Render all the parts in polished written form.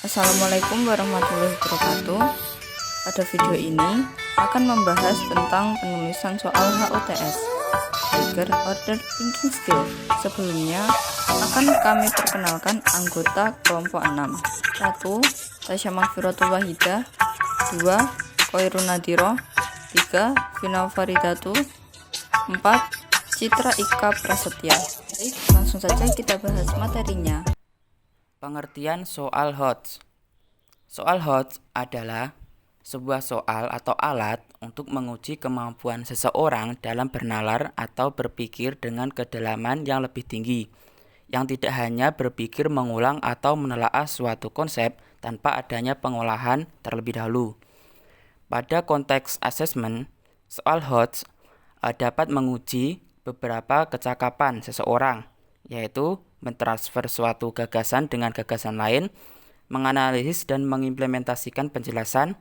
Assalamualaikum warahmatullahi wabarakatuh. Pada video ini akan membahas tentang penulisan soal HOTS, Higher Order Thinking Skill. Sebelumnya akan kami perkenalkan anggota kelompok 6. 1. Tasya Mahfiratul Wahidah. 2. Khairun Nadhiro. 3. Vina Faridatu. 4. Citra Ika Prasetya. Baik, langsung saja kita bahas materinya. Pengertian soal HOTS. Soal HOTS adalah sebuah soal atau alat untuk menguji kemampuan seseorang dalam bernalar atau berpikir dengan kedalaman yang lebih tinggi, yang tidak hanya berpikir mengulang atau menelaah suatu konsep tanpa adanya pengolahan terlebih dahulu. Pada konteks asesmen, soal HOTS dapat menguji beberapa kecakapan seseorang, yaitu mentransfer suatu gagasan dengan gagasan lain, menganalisis dan mengimplementasikan penjelasan,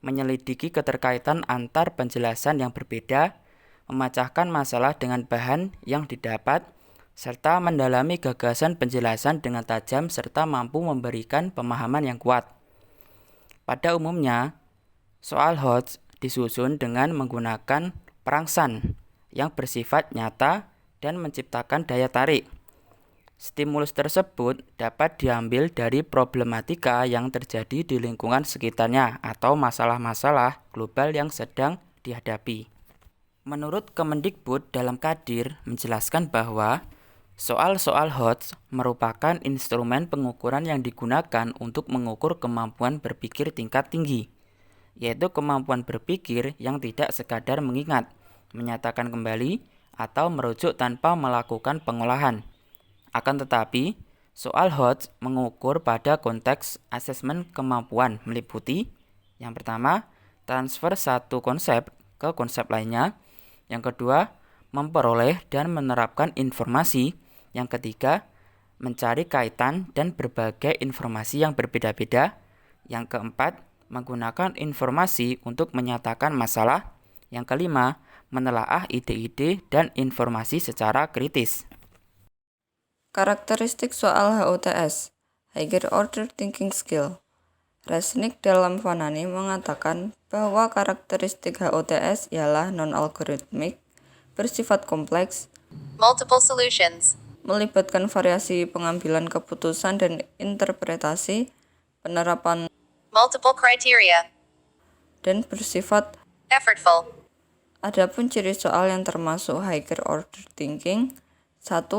menyelidiki keterkaitan antar penjelasan yang berbeda, memecahkan masalah dengan bahan yang didapat, serta mendalami gagasan penjelasan dengan tajam serta mampu memberikan pemahaman yang kuat. Pada umumnya, soal HOTS disusun dengan menggunakan perangsang yang bersifat nyata dan menciptakan daya tarik. Stimulus tersebut dapat diambil dari problematika yang terjadi di lingkungan sekitarnya atau masalah-masalah global yang sedang dihadapi. Menurut Kemendikbud dalam Kadir menjelaskan bahwa soal-soal HOTS merupakan instrumen pengukuran yang digunakan untuk mengukur kemampuan berpikir tingkat tinggi, yaitu kemampuan berpikir yang tidak sekadar mengingat, menyatakan kembali, atau merujuk tanpa melakukan pengolahan. Akan tetapi, soal HOTS mengukur pada konteks asesmen kemampuan meliputi yang pertama, transfer satu konsep ke konsep lainnya, yang kedua, memperoleh dan menerapkan informasi, yang ketiga, mencari kaitan dan berbagai informasi yang berbeda-beda, yang keempat, menggunakan informasi untuk menyatakan masalah, yang kelima, menelaah ide-ide dan informasi secara kritis. Karakteristik soal HOTS, Higher Order Thinking Skill. Resnick dalam Vanani mengatakan bahwa karakteristik HOTS ialah non-algorithmic, bersifat kompleks, multiple solutions, melibatkan variasi pengambilan keputusan dan interpretasi, penerapan, multiple criteria, dan bersifat. effortful, Adapun ciri soal yang termasuk higher order thinking: 1.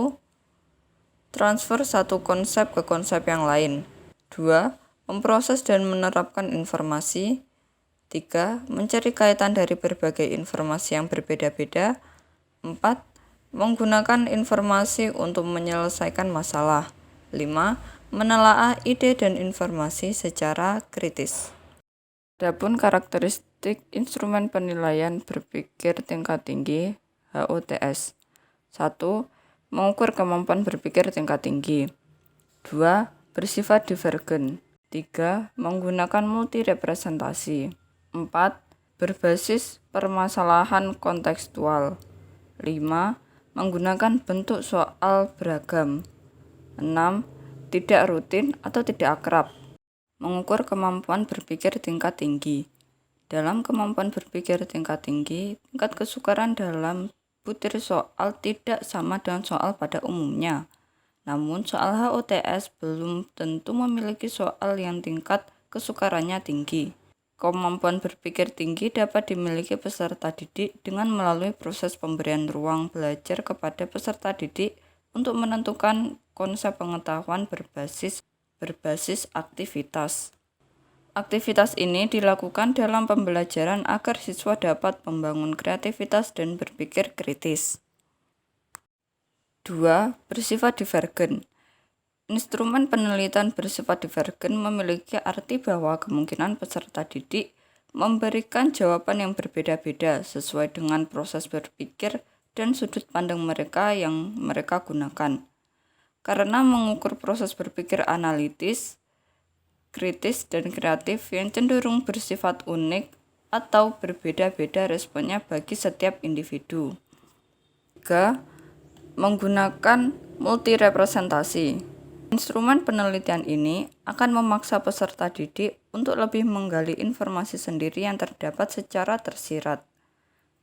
Transfer satu konsep ke konsep yang lain. 2. Memproses dan menerapkan informasi. 3. Mencari kaitan dari berbagai informasi yang berbeda-beda. 4. Menggunakan informasi untuk menyelesaikan masalah. 5. Menelaah ide dan informasi secara kritis. Adapun karakteristik instrumen penilaian berpikir tingkat tinggi HOTS. 1. Mengukur kemampuan berpikir tingkat tinggi. 2. Bersifat divergen. 3. Menggunakan multirepresentasi. 4. Berbasis permasalahan kontekstual. 5. Menggunakan bentuk soal beragam. 6. Tidak rutin atau tidak akrab. Mengukur kemampuan berpikir tingkat tinggi. Dalam kemampuan berpikir tingkat tinggi, tingkat kesukaran dalam butir soal tidak sama dengan soal pada umumnya. Namun soal HOTS belum tentu memiliki soal yang tingkat kesukarannya tinggi. Kemampuan berpikir tinggi dapat dimiliki peserta didik dengan melalui proses pemberian ruang belajar kepada peserta didik untuk menentukan konsep pengetahuan berbasis aktivitas. Aktivitas ini dilakukan dalam pembelajaran agar siswa dapat membangun kreativitas dan berpikir kritis. 2. Bersifat divergen. Instrumen penelitian bersifat divergen memiliki arti bahwa kemungkinan peserta didik memberikan jawaban yang berbeda-beda sesuai dengan proses berpikir dan sudut pandang mereka yang mereka gunakan. Karena mengukur proses berpikir analitis, kritis, dan kreatif yang cenderung bersifat unik atau berbeda-beda responnya bagi setiap individu. 3. Menggunakan multirepresentasi. Instrumen penelitian ini akan memaksa peserta didik untuk lebih menggali informasi sendiri yang terdapat secara tersirat.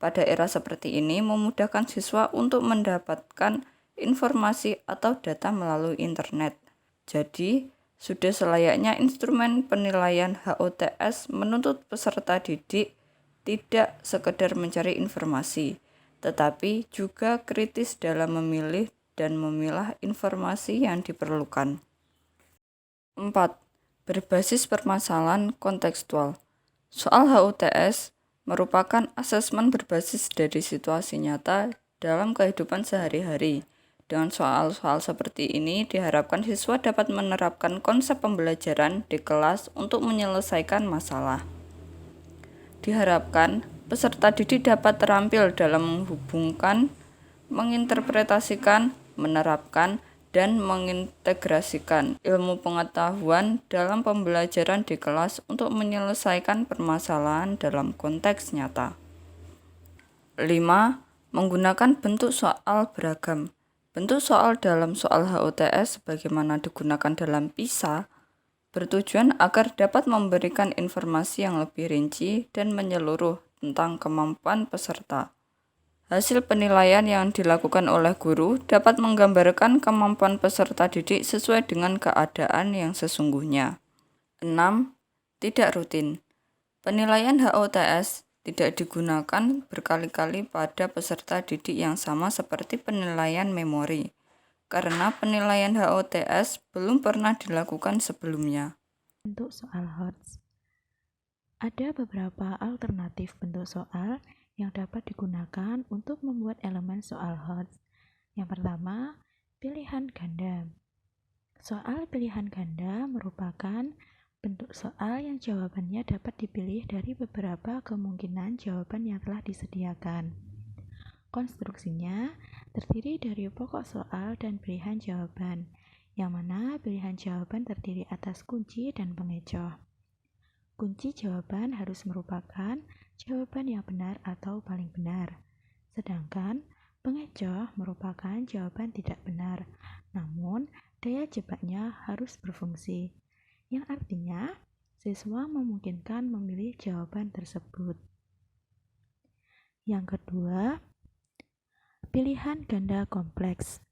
Pada era seperti ini memudahkan siswa untuk mendapatkan informasi atau data melalui internet. Jadi, sudah selayaknya instrumen penilaian HOTS menuntut peserta didik tidak sekedar mencari informasi, tetapi juga kritis dalam memilih dan memilah informasi yang diperlukan. 4. Berbasis permasalahan kontekstual. Soal HOTS merupakan asesmen berbasis dari situasi nyata dalam kehidupan sehari-hari. Dengan soal-soal seperti ini, diharapkan siswa dapat menerapkan konsep pembelajaran di kelas untuk menyelesaikan masalah. Diharapkan peserta didik dapat terampil dalam menghubungkan, menginterpretasikan, menerapkan, dan mengintegrasikan ilmu pengetahuan dalam pembelajaran di kelas untuk menyelesaikan permasalahan dalam konteks nyata. 5. Menggunakan bentuk soal beragam. Bentuk soal dalam soal HOTS sebagaimana digunakan dalam PISA bertujuan agar dapat memberikan informasi yang lebih rinci dan menyeluruh tentang kemampuan peserta. Hasil penilaian yang dilakukan oleh guru dapat menggambarkan kemampuan peserta didik sesuai dengan keadaan yang sesungguhnya. 6. Tidak rutin. Penilaian HOTS tidak digunakan berkali-kali pada peserta didik yang sama seperti penilaian memori, karena penilaian HOTS belum pernah dilakukan sebelumnya. Bentuk soal HOTS. Ada beberapa alternatif bentuk soal yang dapat digunakan untuk membuat elemen soal HOTS. Yang pertama, pilihan ganda. Soal pilihan ganda merupakan bentuk soal yang jawabannya dapat dipilih dari beberapa kemungkinan jawaban yang telah disediakan. Konstruksinya terdiri dari pokok soal dan pilihan jawaban, yang mana pilihan jawaban terdiri atas kunci dan pengecoh. Kunci jawaban harus merupakan jawaban yang benar atau paling benar, sedangkan pengecoh merupakan jawaban tidak benar, namun daya jebaknya harus berfungsi, yang artinya siswa memungkinkan memilih jawaban tersebut. Yang kedua, pilihan ganda kompleks.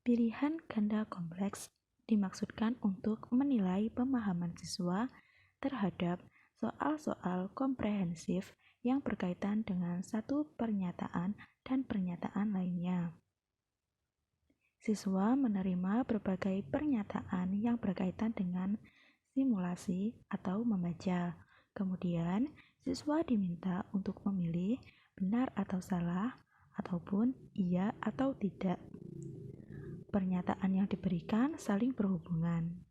Pilihan ganda kompleks dimaksudkan untuk menilai pemahaman siswa terhadap soal-soal komprehensif yang berkaitan dengan satu pernyataan dan pernyataan lainnya. Siswa menerima berbagai pernyataan yang berkaitan dengan simulasi atau membaca. Kemudian, siswa diminta untuk memilih benar atau salah, ataupun iya atau tidak. Pernyataan yang diberikan saling berhubungan.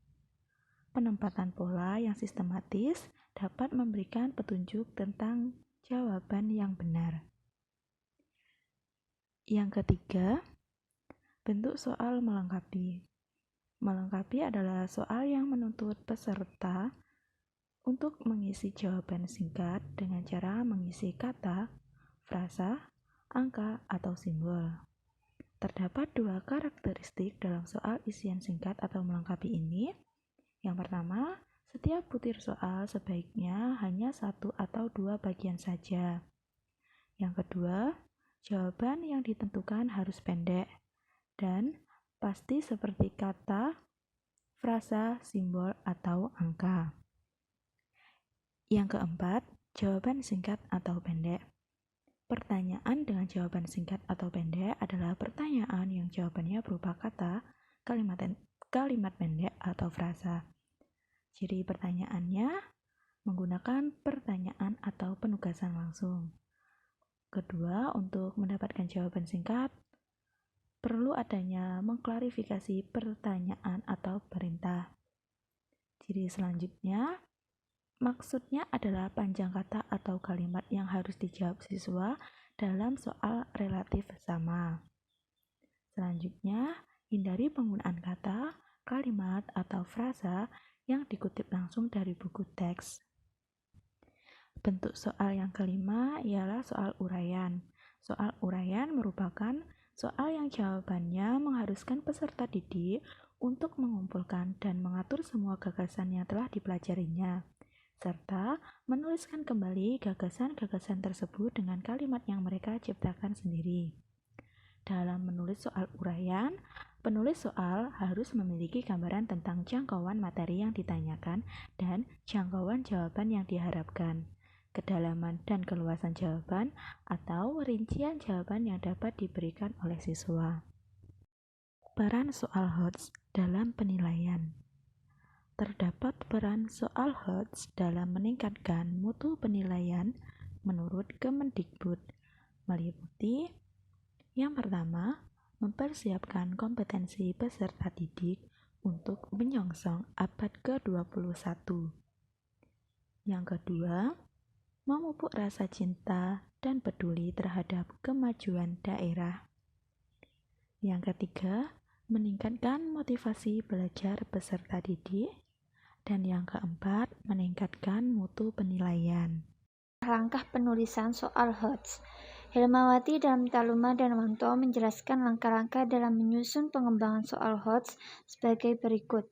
Penempatan pola yang sistematis dapat memberikan petunjuk tentang jawaban yang benar. Yang ketiga, bentuk soal melengkapi. Melengkapi adalah soal yang menuntut peserta untuk mengisi jawaban singkat dengan cara mengisi kata, frasa, angka, atau simbol. Terdapat dua karakteristik dalam soal isian singkat atau melengkapi ini. Yang pertama, setiap butir soal sebaiknya hanya satu atau dua bagian saja. Yang kedua, jawaban yang ditentukan harus pendek dan pasti seperti kata, frasa, simbol, atau angka. Yang keempat, jawaban singkat atau pendek. Pertanyaan dengan jawaban singkat atau pendek adalah pertanyaan yang jawabannya berupa kata, kalimat pendek, atau frasa. Ciri pertanyaannya menggunakan pertanyaan atau penugasan langsung. Kedua, untuk mendapatkan jawaban singkat, perlu adanya mengklarifikasi pertanyaan atau perintah. Ciri selanjutnya, maksudnya adalah panjang kata atau kalimat yang harus dijawab siswa dalam soal relatif sama. Selanjutnya, hindari penggunaan kata, kalimat, atau frasa yang dikutip langsung dari buku teks. Bentuk soal yang kelima ialah soal uraian. Soal uraian merupakan soal yang jawabannya mengharuskan peserta didik untuk mengumpulkan dan mengatur semua gagasan yang telah dipelajarinya, serta menuliskan kembali gagasan-gagasan tersebut dengan kalimat yang mereka ciptakan sendiri. Dalam menulis soal uraian, penulis soal harus memiliki gambaran tentang jangkauan materi yang ditanyakan dan jangkauan jawaban yang diharapkan, kedalaman dan keluasan jawaban, atau rincian jawaban yang dapat diberikan oleh siswa. Peran soal HOTS dalam penilaian. Terdapat peran soal HOTS dalam meningkatkan mutu penilaian menurut Kemendikbud, meliputi yang pertama, mempersiapkan kompetensi peserta didik untuk menyongsong abad ke-21. Yang kedua, memupuk rasa cinta dan peduli terhadap kemajuan daerah. Yang ketiga, meningkatkan motivasi belajar peserta didik. Dan yang keempat, meningkatkan mutu penilaian. Langkah penulisan soal HOTS. Hilmawati dalam Taluma dan Wanto menjelaskan langkah-langkah dalam menyusun pengembangan soal HOTS sebagai berikut.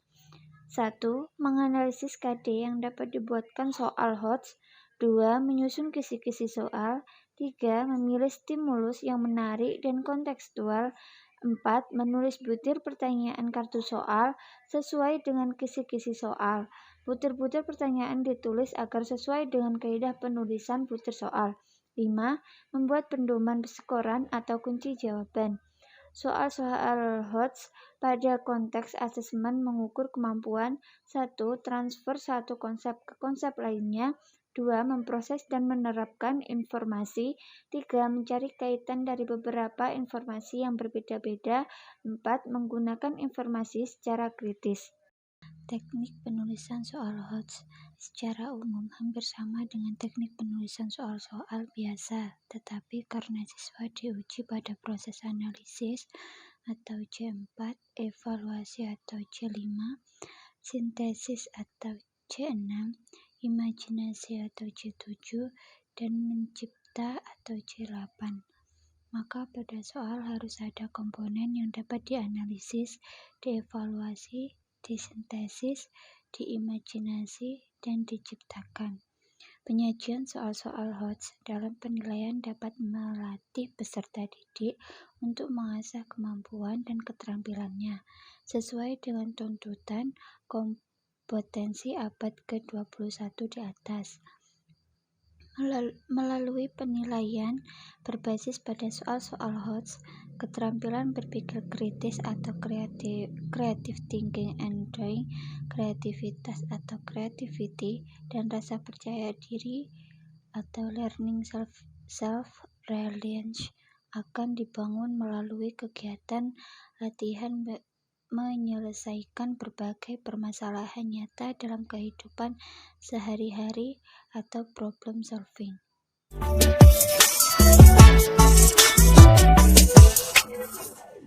1. Menganalisis KD yang dapat dibuatkan soal HOTS. 2. Menyusun kisi-kisi soal. 3. Memilih stimulus yang menarik dan kontekstual. 4. Menulis butir pertanyaan kartu soal sesuai dengan kisi-kisi soal. Butir-butir pertanyaan ditulis agar sesuai dengan kaidah penulisan butir soal. 5. Membuat pedoman skoran atau kunci jawaban. Soal-soal HOTS pada konteks asesmen mengukur kemampuan. 1. Transfer satu konsep ke konsep lainnya. 2. Memproses dan menerapkan informasi. 3. Mencari kaitan dari beberapa informasi yang berbeda-beda. 4. Menggunakan informasi secara kritis. Teknik penulisan soal HOTS secara umum hampir sama dengan teknik penulisan soal-soal biasa, tetapi karena siswa diuji pada proses analisis atau C4, evaluasi atau C5, sintesis atau C6, imajinasi atau C7, dan mencipta atau C8. Maka pada soal harus ada komponen yang dapat dianalisis, dievaluasi, disintesis, diimajinasi, dan diciptakan. Penyajian soal-soal HOTS dalam penilaian dapat melatih peserta didik untuk mengasah kemampuan dan keterampilannya sesuai dengan tuntutan kompetensi abad ke-21 di atas. Melalui penilaian berbasis pada soal-soal HOTS, keterampilan berpikir kritis atau creative thinking and doing, kreativitas atau creativity, dan rasa percaya diri atau learning self-reliance akan dibangun melalui kegiatan latihan menyelesaikan berbagai permasalahan nyata dalam kehidupan sehari-hari atau problem solving.